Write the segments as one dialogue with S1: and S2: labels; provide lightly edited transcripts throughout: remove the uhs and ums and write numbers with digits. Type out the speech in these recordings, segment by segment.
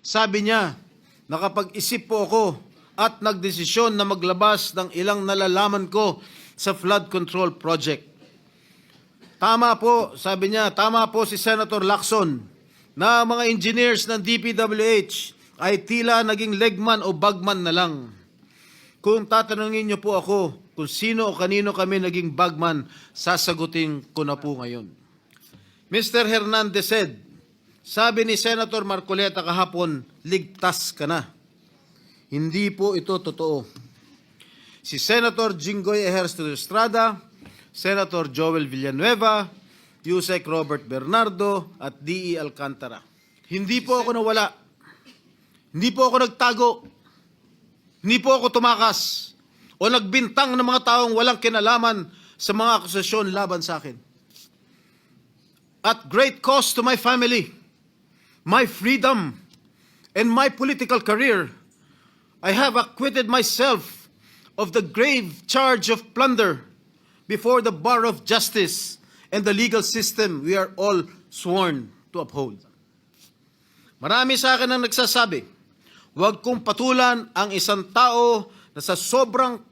S1: Sabi niya, nakapag-isip po ako at nagdesisyon na maglabas ng ilang nalalaman ko sa flood control project. Tama po, sabi niya, tama po si Senator Lacson na mga engineers ng DPWH ay tila naging legman o bagman na lang. Kung tatanungin niyo po ako kung sino o kanino kami naging bagman, sasagutin ko na po ngayon. Mr. Hernandez said, sabi ni Senator Marcoleta kahapon, ligtas ka na. Hindi po ito totoo. Si Senator Jinggoy Ejercito Estrada, Senator Joel Villanueva, Yusek Robert Bernardo, at D.E. Alcantara. Hindi po ako nawala. Hindi po ako nagtago. Hindi po ako tumakas o nagbintang ng mga taong walang kinalaman sa mga akusasyon laban sa akin. At great cost to my family, my freedom, and my political career, I have acquitted myself of the grave charge of plunder before the bar of justice and the legal system we are all sworn to uphold. Marami sa akin ang nagsasabi, huwag kong patulan ang isang tao na sa sobrang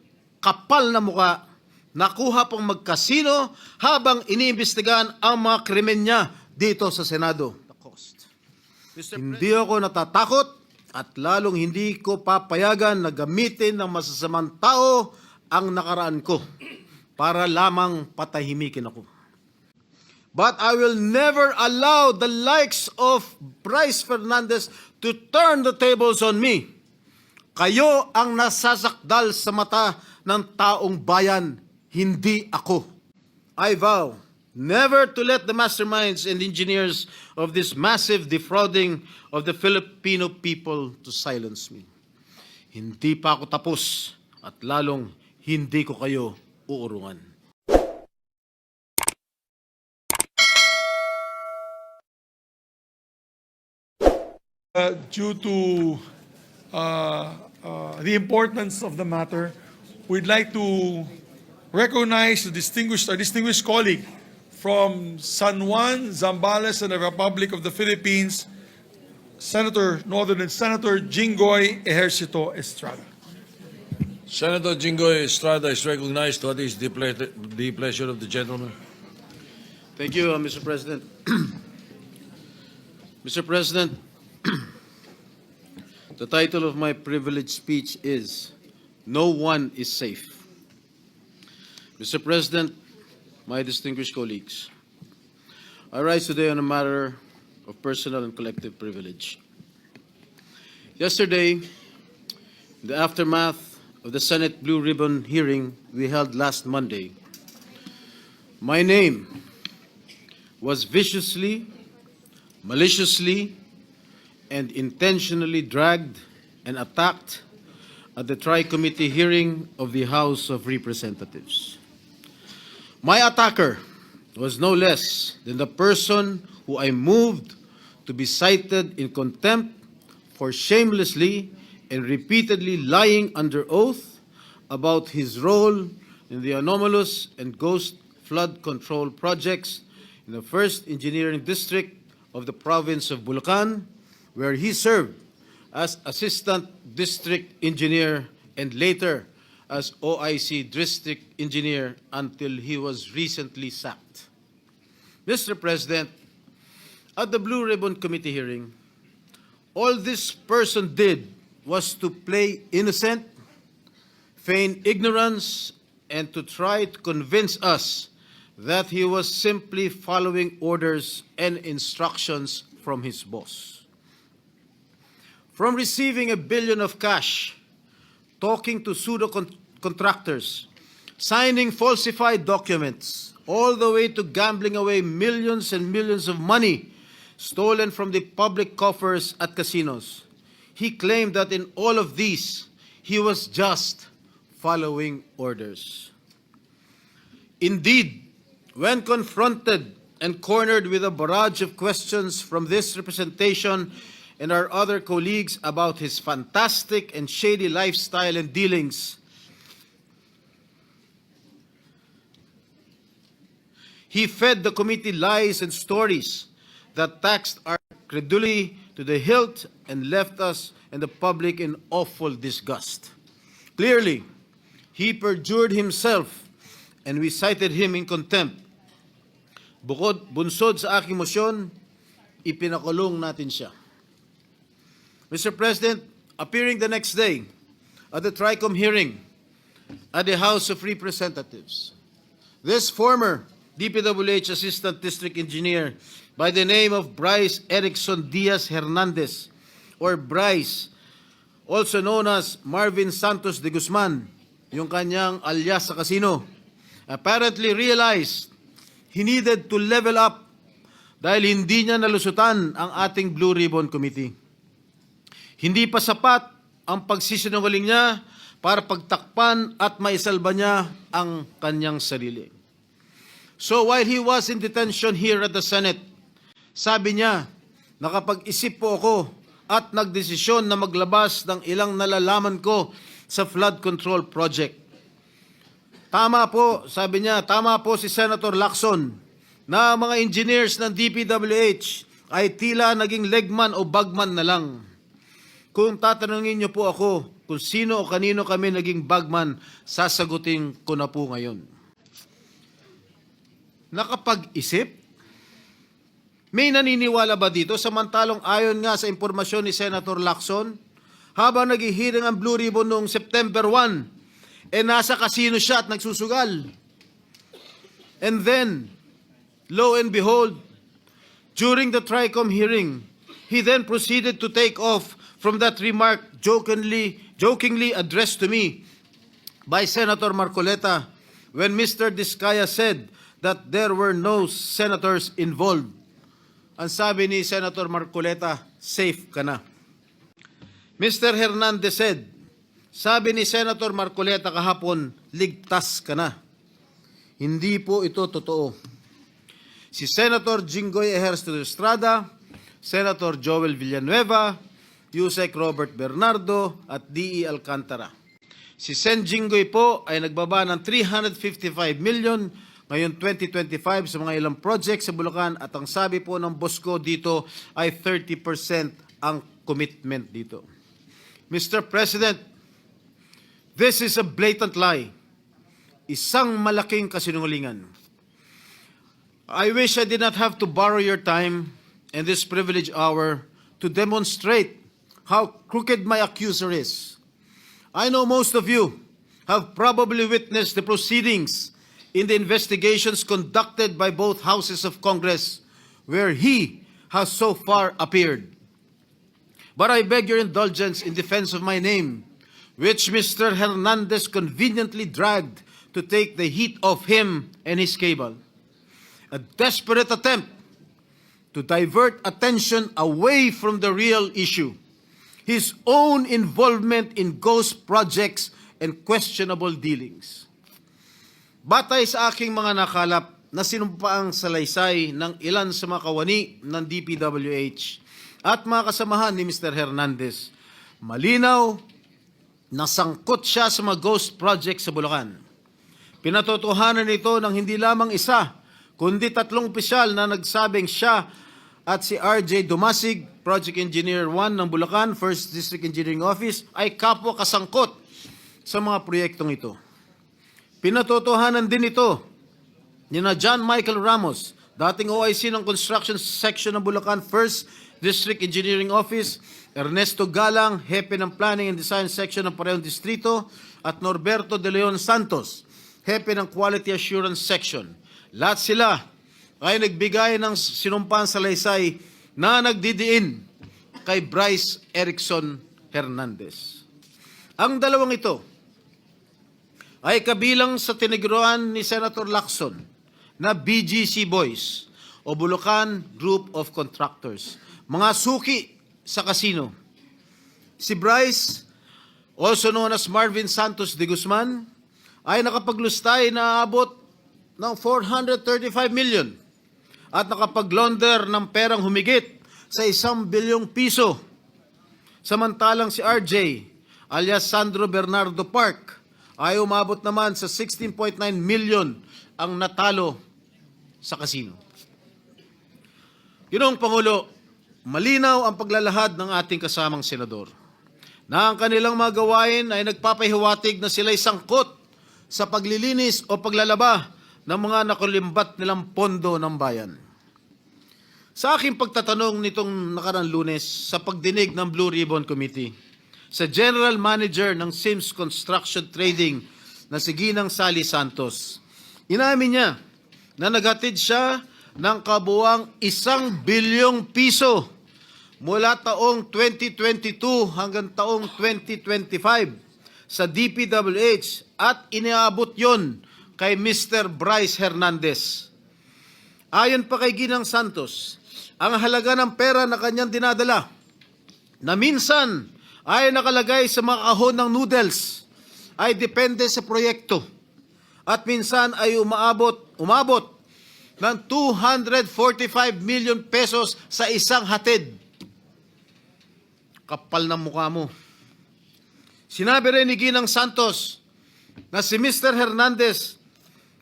S1: kapal na muka, nakuha pong magkasino habang iniimbestigahan ang mga krimen niya dito sa Senado. Hindi ako natatakot at lalong hindi ko papayagan na gamitin ng masasamang tao ang nakaraan ko para lamang patahimikin ako. But I will never allow the likes of Bryce Fernandez to turn the tables on me. Kayo ang nasasakdal sa mata ng taong bayan, hindi ako. I vow never to let the masterminds and engineers of this massive defrauding of the Filipino people to silence me. Hindi pa ako tapos at lalong hindi ko kayo uurungan.
S2: Due to the importance of the matter, we'd like to recognize our distinguished colleague from San Juan, Zambales, and the Republic of the Philippines, Northern Senator Jinggoy Ejercito Estrada.
S3: Senator Jinggoy Estrada is recognized. What is the pleasure of the gentleman?
S1: Thank you, Mr. President. Mr. President, the title of my privileged speech is No One is Safe. Mr. President, my distinguished colleagues, I rise today on a matter of personal and collective privilege. Yesterday, in the aftermath of the Senate Blue Ribbon hearing we held last Monday, my name was viciously, maliciously, and intentionally dragged and attacked at the Tri-Committee hearing of the House of Representatives. My attacker was no less than the person who I moved to be cited in contempt for shamelessly and repeatedly lying under oath about his role in the anomalous and ghost flood control projects in the 1st Engineering District of the province of Bulacan, where he served as Assistant District Engineer and later as OIC District Engineer until he was recently sacked. Mr. President, at the Blue Ribbon Committee hearing, all this person did was to play innocent, feign ignorance, and to try to convince us that he was simply following orders and instructions from his boss. From receiving $1 billion of cash, talking to pseudo-contractors, signing falsified documents, all the way to gambling away millions and millions of money stolen from the public coffers at casinos, he claimed that in all of these, he was just following orders. Indeed, when confronted and cornered with a barrage of questions from this representation and our other colleagues about his fantastic and shady lifestyle and dealings, he fed the committee lies and stories that taxed our credulity to to the hilt and left us and the public in awful disgust. Clearly, he perjured himself and we cited him in contempt. Bunsod sa aking motion, ipinakulong natin siya. Mr. President, appearing the next day at the TRICOM hearing at the House of Representatives, this former DPWH Assistant District Engineer by the name of Bryce Erickson Diaz Hernandez, or Bryce, also known as Marvin Santos de Guzman, yung kanyang alias sa casino, apparently realized he needed to level up dahil hindi niya nalusutan ang ating Blue Ribbon Committee. Hindi pa sapat ang pagsisinungaling niya para pagtakpan at maisalba niya ang kanyang sarili. So while he was in detention here at the Senate, sabi niya, nakapag-isip po ako at nagdesisyon na maglabas ng ilang nalalaman ko sa flood control project. Tama po, sabi niya, tama po si Senator Lacson na mga engineers ng DPWH ay tila naging legman o bagman na lang. Kung tatanungin niyo po ako kung sino o kanino kami naging bagman, sasagutin ko na po ngayon. Nakapag-isip? May naniniwala ba dito? Samantalong ayon nga sa impormasyon ni Senator Lacson, habang naghihiring ang Blue Ribbon noong September 1, nasa casino siya at nagsusugal. And then, lo and behold, during the TRICOM hearing, he then proceeded to take off from that remark jokingly addressed to me by Senator Marcoleta when Mr. Diskaya said that there were no senators involved. Ang sabi ni Senator Marcoleta, safe ka na. Mr. Hernandez said, sabi ni Senator Marcoleta kahapon, ligtas ka na. Hindi po ito totoo. Si Senator Jinggoy Ejercito Estrada, Senator Joel Villanueva, Yusek Robert Bernardo at D.E. Alcantara. Si Sen Jinggoy po ay nagbaba ng 355 million ngayon 2025 sa mga ilang projects sa Bulacan at ang sabi po ng boss ko dito ay 30% ang commitment dito. Mr. President, this is a blatant lie. Isang malaking kasinungalingan. I wish I did not have to borrow your time in this privileged hour to demonstrate how crooked my accuser is. I know most of you have probably witnessed the proceedings in the investigations conducted by both houses of Congress where he has so far appeared. But I beg your indulgence in defense of my name, which Mr. Hernandez conveniently dragged to take the heat off him and his cable. A desperate attempt to divert attention away from the real issue, his own involvement in ghost projects and questionable dealings. Batay sa aking mga nakalap na sinumpaang salaysay ng ilan sa mga kawani ng DPWH at mga kasamahan ni Mr. Hernandez, malinaw na sangkot siya sa mga ghost projects sa Bulacan. Pinatotohanan nito ng hindi lamang isa, kundi 3 opisyal na nagsabing siya at si RJ Dumasig, Project Engineer 1 ng Bulacan, 1st District Engineering Office, ay kapwa kasangkot sa mga proyektong ito. Pinatotohanan din ito ni na John Michael Ramos, dating OIC ng Construction Section ng Bulacan 1st District Engineering Office, Ernesto Galang, Hepe ng Planning and Design Section ng parehong distrito, at Norberto De Leon Santos, Hepe ng Quality Assurance Section. Lahat sila ay nagbigay ng sinumpaan salaysay na nagdidiin kay Bryce Erickson Hernandez. Ang dalawang ito ay kabilang sa tiniguruan ni Senator Lacson na BGC Boys o Bulacan Group of Contractors, mga suki sa casino. Si Bryce, also known as Marvin Santos de Guzman, ay nakapaglustay na abot ng 435 million at nakapag-launder ng perang humigit sa 1 bilyong piso. Samantalang si RJ, alias Sandro Bernardo Park, ay umabot naman sa 16.9 million ang natalo sa casino. Ginoong Pangulo, malinaw ang paglalahad ng ating kasamang senador na ang kanilang mga gawain ay nagpapahiwatig na sila'y sangkot sa paglilinis o paglalaba ng mga nakulimbat nilang pondo ng bayan. Sa aking pagtatanong nitong nakarang Lunes sa pagdinig ng Blue Ribbon Committee sa General Manager ng Sims Construction Trading na si Ginang Sally Santos, inamin niya na naghatid siya ng kabuuang 1 bilyong piso mula taong 2022 hanggang taong 2025 sa DPWH at iniabot yon kay Mr. Bryce Hernandez. Ayon pa kay Ginang Santos, ang halaga ng pera na kanyang dinadala na minsan ay nakalagay sa mga kahon ng noodles ay depende sa proyekto at minsan ay umabot ng 245 million pesos sa isang hatid. Kapal ng mukha mo. Sinabi rin ni Ginang Santos na si Mr. Hernandez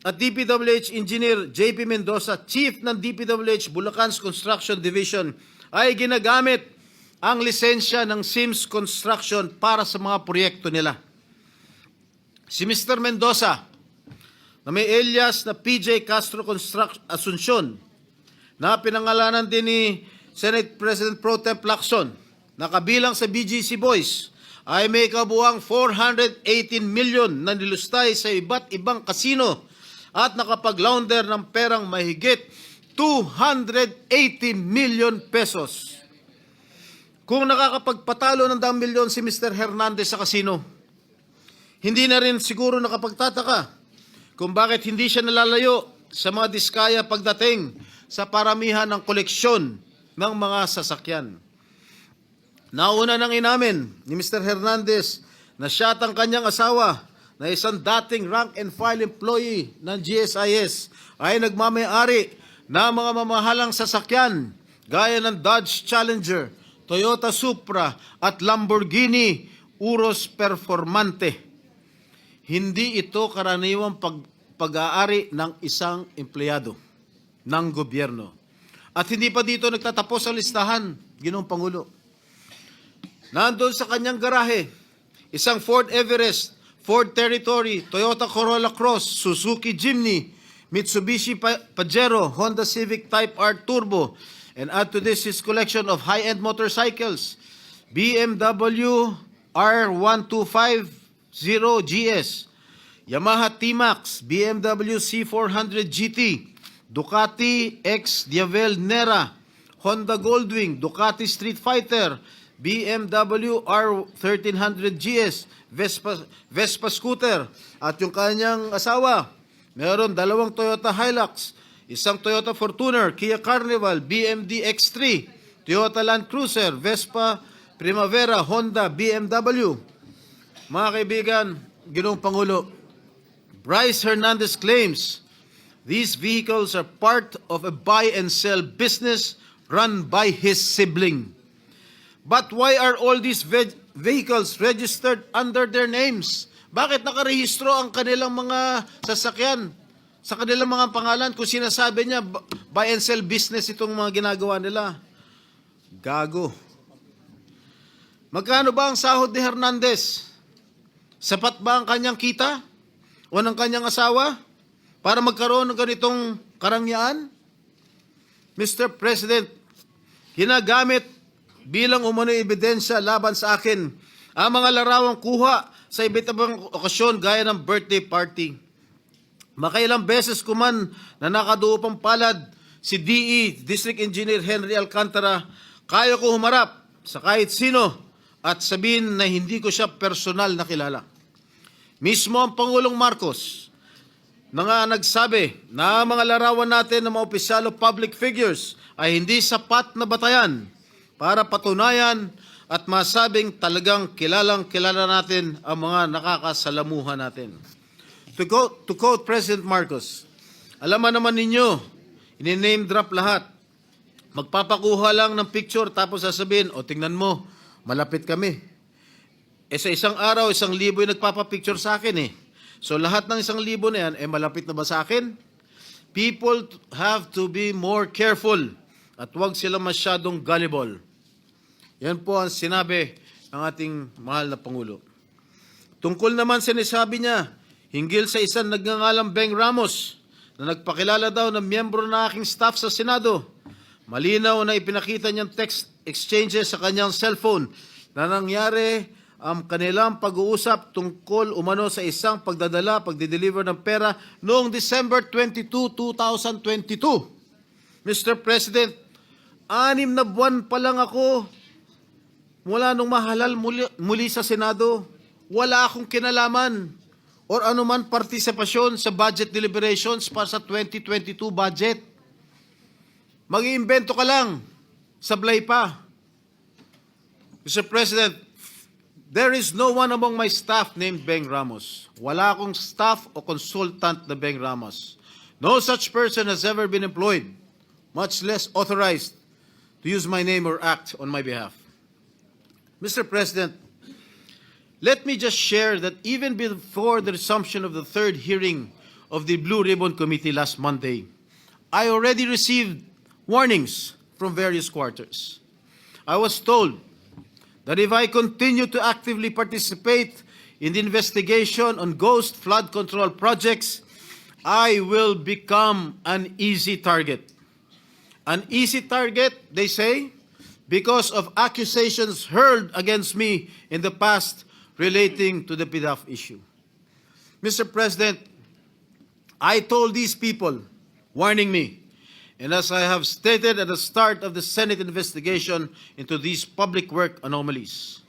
S1: at DPWH Engineer JP Mendoza, Chief ng DPWH Bulacan's Construction Division, ay ginagamit ang lisensya ng Sims Construction para sa mga proyekto nila. Si Mr. Mendoza, na may alias na PJ Castro Asuncion, na pinangalanan din ni Senate President Pro Tem Lacson, na kabilang sa BGC Boys, ay may kabuuang 418 million na nilustay sa iba't ibang kasino at nakapag-launder ng perang mahigit 280 million pesos. Kung nakakapagpatalo ng 10 milyon si Mr. Hernandez sa kasino, hindi na rin siguro nakapagtataka kung bakit hindi siya nalalayo sa mga diskaya pagdating sa paramihan ng koleksyon ng mga sasakyan. Nauna nang inamin ni Mr. Hernandez na siya at ang kanyang asawa na isang dating rank and file employee ng GSIS ay nagmamayari ng mga mamahalang sasakyan gaya ng Dodge Challenger, Toyota Supra at Lamborghini Urus Performante. Hindi ito karaniwang pag-aari ng isang empleyado ng gobyerno. At hindi pa dito nagtatapos ang listahan, Ginoong Pangulo. Nandun sa kanyang garahe, isang Ford Everest, Ford Territory, Toyota Corolla Cross, Suzuki Jimny, Mitsubishi Pajero, Honda Civic Type R Turbo, and add to this his collection of high-end motorcycles, BMW R1250 GS, Yamaha T-Max, BMW C400 GT, Ducati X Diavel Nera, Honda Goldwing, Ducati Street Fighter, BMW R1300 GS, Vespa scooter, at yung kanyang asawa, meron 2 Toyota Hilux, isang Toyota Fortuner, Kia Carnival, BMD X3, Toyota Land Cruiser, Vespa Primavera, Honda, BMW. Mga kaibigan, Ginoong Pangulo, Bryce Hernandez claims these vehicles are part of a buy and sell business run by his sibling. But why are all these vehicles registered under their names? Bakit nakarehistro ang kanilang mga sasakyan sa kanilang mga pangalan kung sinasabi niya buy and sell business itong mga ginagawa nila? Gago. Magkano ba ang sahod ni Hernandez? Sapat ba ang kanyang kita o ng kanyang asawa para magkaroon ng ganitong karangyaan? Mr. President, ginagamit bilang umano'y ebidensya laban sa akin ang mga larawang kuha sa iba't ibang okasyon gaya ng birthday party. Makailang beses ko man na nakaduupang palad si DE, District Engineer Henry Alcantara, kaya ko humarap sa kahit sino at sabihin na hindi ko siya personal na kilala. Mismo ang Pangulong Marcos na nga nagsabi na mga larawan natin ng mga opisyal o public figures ay hindi sapat na batayan para patunayan at masabing talagang kilalang-kilala natin ang mga nakakasalamuha natin. To quote President Marcos, alam naman ninyo, ini-name drop lahat. Magpapakuha lang ng picture tapos sasabihin, o tingnan mo, malapit kami. Sa isang araw, 1,000 yung nagpapapicture sa akin eh. So lahat ng 1,000 na yan, malapit na ba sa akin? People have to be more careful at huwag sila masyadong gullible. Yan po ang sinabi ng ating mahal na Pangulo. Tungkol naman sinasabi niya, hinggil sa isang nagngangalang Beng Ramos na nagpakilala daw ng miyembro ng aking staff sa Senado. Malinaw na ipinakita niyang text exchanges sa kanyang cellphone na nangyari ang kanilang pag-uusap tungkol umano sa isang pagdideliver ng pera noong December 22, 2022. Mr. President, 6 na buwan pa lang ako mula nung mahalal muli sa Senado. Wala akong kinalaman or anuman partisipasyon sa budget deliberations para sa 2022 budget. Mag-iimbento ka lang, sablay pa. Mr. President, there is no one among my staff named Beng Ramos. Wala akong staff o consultant na Beng Ramos. No such person has ever been employed, much less authorized to use my name or act on my behalf. Mr. President, let me just share that even before the resumption of the third hearing of the Blue Ribbon Committee last Monday, I already received warnings from various quarters. I was told that if I continue to actively participate in the investigation on ghost flood control projects, I will become an easy target. An easy target, they say, because of accusations hurled against me in the past relating to the PDAF issue. Mr. President, I told these people, warning me, and as I have stated at the start of the Senate investigation into these public works anomalies,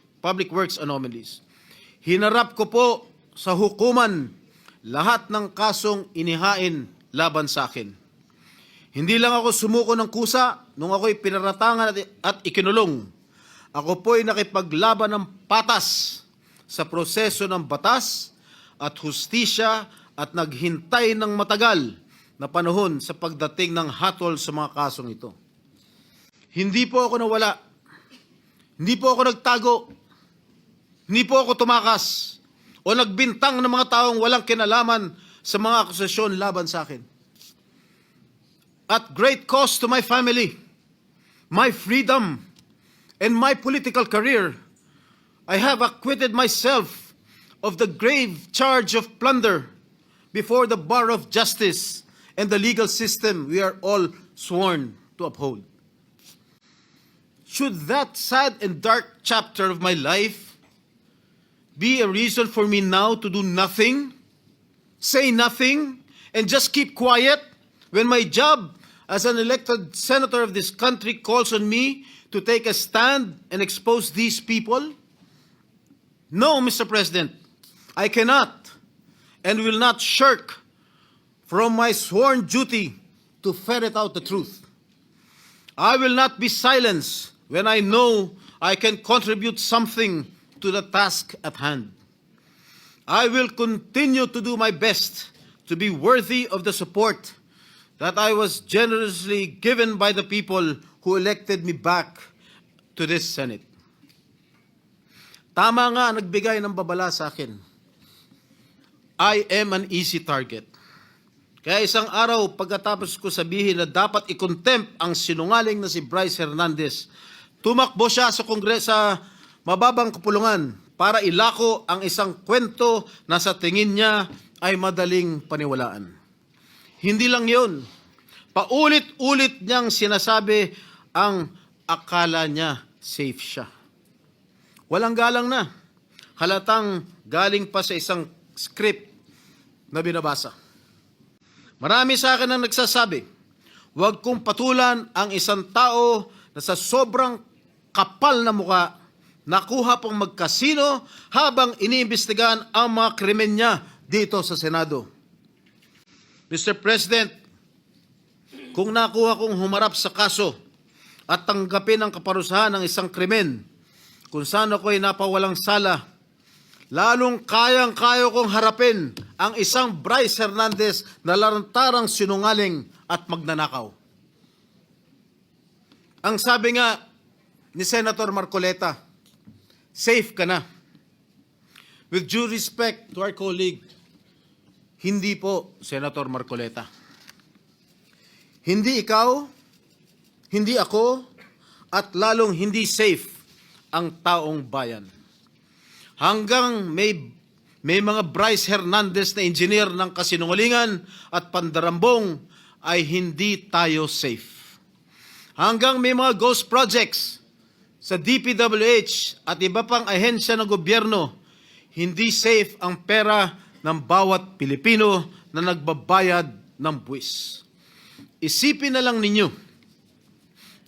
S1: hinarap ko po sa hukuman lahat ng kasong inihain laban sa akin. Hindi lang ako sumuko ng kusa nung ako'y pinaratangan at ikinulong. Ako po'y nakipaglaban ng patas sa proseso ng batas at hustisya at naghintay ng matagal na panahon sa pagdating ng hatol sa mga kasong ito. Hindi po ako nawala. Hindi po ako nagtago. Hindi po ako tumakas o nagbintang ng mga taong walang kinalaman sa mga akusasyon laban sa akin. At great cost to my family, my freedom, and my political career, I have acquitted myself of the grave charge of plunder before the bar of justice and the legal system we are all sworn to uphold. Should that sad and dark chapter of my life be a reason for me now to do nothing, say nothing, and just keep quiet when my job as an elected senator of this country calls on me to take a stand and expose these people? No, Mr. President, I cannot and will not shirk from my sworn duty to ferret out the truth. I will not be silenced when I know I can contribute something to the task at hand. I will continue to do my best to be worthy of the support that I was generously given by the people who elected me back to this Senate. Tama nga nagbigay ng babala sa akin. I am an easy target. Kaya isang araw pagkatapos ko sabihin na dapat i-contempt ang sinungaling na si Bryce Hernandez, tumakbo siya sa sa mababang kapulungan para ilako ang isang kwento na sa tingin niya ay madaling paniwalaan. Hindi lang yun. Paulit-ulit niyang sinasabi ang akala niya safe siya. Walang galang na. Halatang galing pa sa isang script na binabasa. Marami sa akin ang nagsasabi, huwag kong patulan ang isang tao na sa sobrang kapal na muka, nakuha pang magkasino habang iniimbestigahan ang mga krimen niya dito sa Senado. Mr. President, kung nakuha kong humarap sa kaso at tanggapin ang kaparusahan ng isang krimen kung saan ako'y napawalang sala, lalong kayang-kaya kong harapin ang isang Bryce Hernandez na lantarang sinungaling at magnanakaw. Ang sabi nga ni Senator Marcoleta, safe ka na. With due respect to our colleague, hindi po, Senator Marcoleta. Hindi ikaw, hindi ako, at lalong hindi safe ang taong bayan. Hanggang may mga Bryce Hernandez na engineer ng kasinungalingan at pandarambong ay hindi tayo safe. Hanggang may mga ghost projects sa DPWH at iba pang ahensya ng gobyerno, hindi safe ang pera ng bawat Pilipino na nagbabayad ng buwis. Isipin na lang ninyo,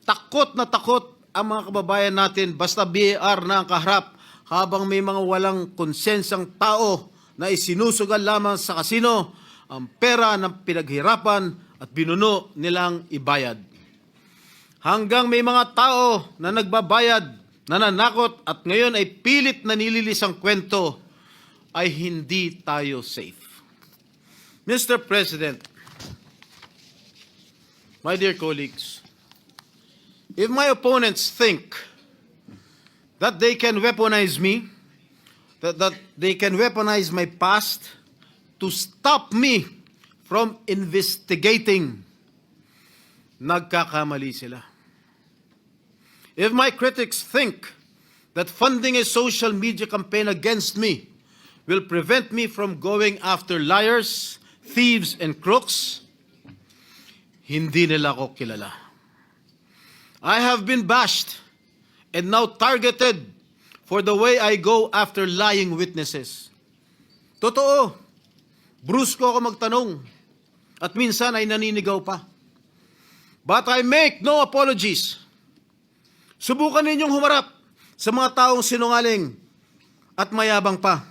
S1: takot na takot ang mga kababayan natin basta BAR na ang kaharap habang may mga walang konsensang tao na isinusugal lamang sa kasino ang pera ng pinaghirapan at binuno nilang ibayad. Hanggang may mga tao na nagbabayad, nananakot at ngayon ay pilit na nililis ang kwento, ay hindi tayo safe. Mr. President, my dear colleagues, if my opponents think that they can weaponize me, that they can weaponize my past to stop me from investigating, nagkakamali sila. If my critics think that funding a social media campaign against me will prevent me from going after liars, thieves, and crooks, hindi nila ako kilala. I have been bashed and now targeted for the way I go after lying witnesses. Totoo, brusko ako magtanong at minsan ay naninigaw pa. But I make no apologies. Subukan ninyong humarap sa mga taong sinungaling at mayabang pa.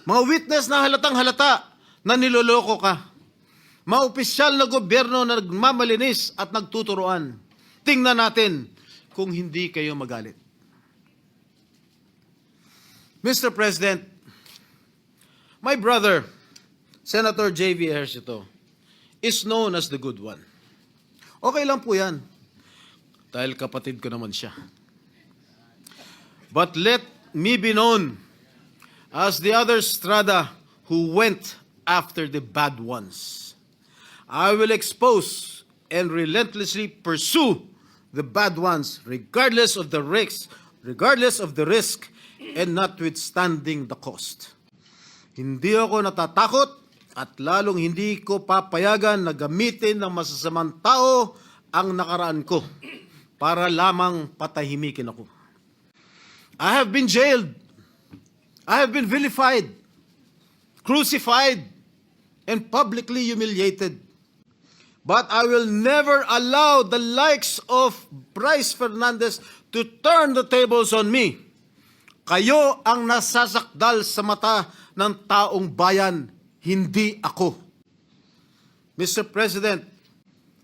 S1: Mga witness na halatang halata na niloloko ka. Mga opisyal na gobyerno na nagmamalinis at nagtuturoan. Tingnan natin kung hindi kayo magalit. Mr. President, my brother, Senator J.V. Ejercito, is known as the good one. Okay lang po yan, dahil kapatid ko naman siya. But let me be known as the other Strada who went after the bad ones. I will expose and relentlessly pursue the bad ones, regardless of the risk, and notwithstanding the cost. Hindi ako natatakot at lalong hindi ko papayagan na gamitin ng masasamang tao ang nakaraan ko para lamang patahimikin ako. I have been jailed. I have been vilified, crucified, and publicly humiliated. But I will never allow the likes of Bryce Fernandez to turn the tables on me. Kayo ang nasasakdal sa mata ng taong bayan, hindi ako. Mr. President,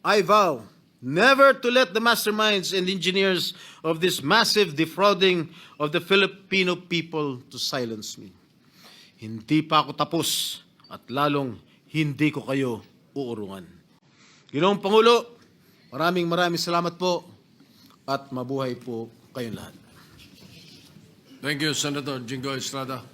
S1: I vow never to let the masterminds and engineers of this massive defrauding of the Filipino people to silence me. Hindi pa ako tapos at lalong hindi ko kayo uurungan. Ginoong Pangulo, maraming salamat po at mabuhay po kayong lahat.
S3: Thank you, Senator Jingo Estrada.